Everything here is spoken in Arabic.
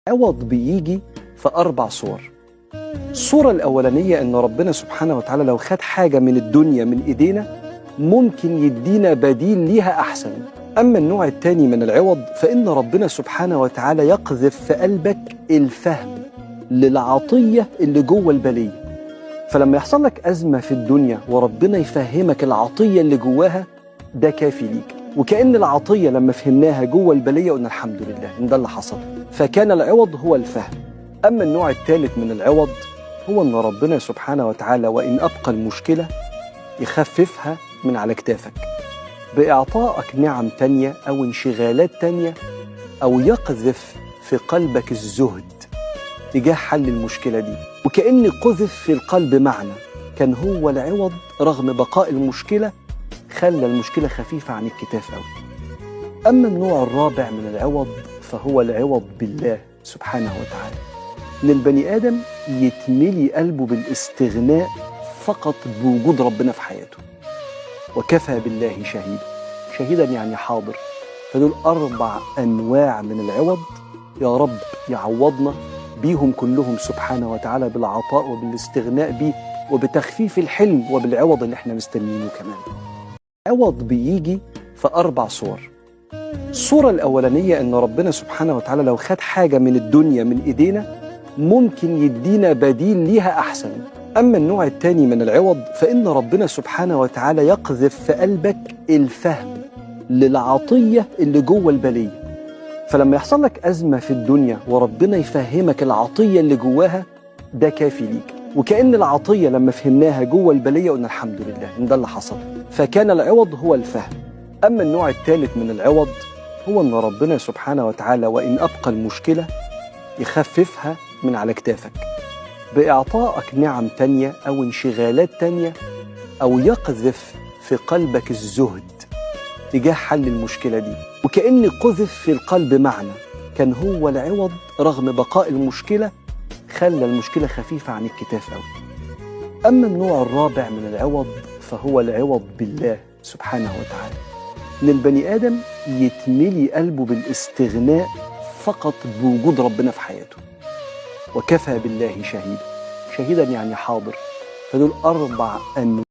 عوض بيجي في 4 صور. الصورة الأولانية إن ربنا سبحانه وتعالى لو خد حاجة من الدنيا من إيدينا ممكن يدينا بديل ليها أحسن. أما النوع الثاني من العوض فإن ربنا سبحانه وتعالى يقذف في قلبك الفهم للعطية اللي جوه البلية. فلما يحصل لك أزمة في الدنيا وربنا يفهمك العطية اللي جواها ده كافي ليك، وكأن العطية لما فهمناها جوه البلية قلنا الحمد لله إن ده اللي حصل. فكان العوض هو الفهم. أما النوع الثالث من العوض هو أن ربنا سبحانه وتعالى وإن أبقى المشكلة يخففها من على كتافك بإعطائك نعم تانية أو انشغالات تانية، أو يقذف في قلبك الزهد تجاه حل المشكلة دي، وكأن قذف في القلب معنى كان هو العوض رغم بقاء المشكلة، خلى المشكلة خفيفة عن الكتاف أوي. أما النوع الرابع من العوض فهو العوض بالله سبحانه وتعالى، إن البني آدم يتملي قلبه بالاستغناء فقط بوجود ربنا في حياته، وكفى بالله شهيدا. شهيدا يعني حاضر. فدول 4 أنواع من العوض، يا رب يعوضنا بيهم كلهم سبحانه وتعالى بالعطاء وبالاستغناء بيه وبتخفيف الحلم وبالعوض اللي احنا مستنيينه كمان. عوض بيجي في 4 صور. الصورة الأولانية إن ربنا سبحانه وتعالى لو خد حاجة من الدنيا من إيدينا ممكن يدينا بديل ليها أحسن. أما النوع الثاني من العوض فإن ربنا سبحانه وتعالى يقذف في قلبك الفهم للعطية اللي جوه البلية. فلما يحصل لك أزمة في الدنيا وربنا يفهمك العطية اللي جواها ده كافي ليك، وكأن العطية لما فهمناها جوه البلية قلنا الحمد لله إن ده اللي حصل. فكان العوض هو الفهم. أما النوع الثالث من العوض هو أن ربنا سبحانه وتعالى وإن أبقى المشكلة يخففها من على كتافك بإعطائك نعم تانية أو انشغالات تانية، أو يقذف في قلبك الزهد تجاه حل المشكلة دي، وكأن قذف في القلب معنى كان هو العوض رغم بقاء المشكلة، خلى المشكلة خفيفة عن الكتاف أوي. أما النوع الرابع من العوض فهو العوض بالله سبحانه وتعالى، إن البني آدم يتملي قلبه بالاستغناء فقط بوجود ربنا في حياته، وكفى بالله شهيدا. شهيدا يعني حاضر. فدول 4 أنواع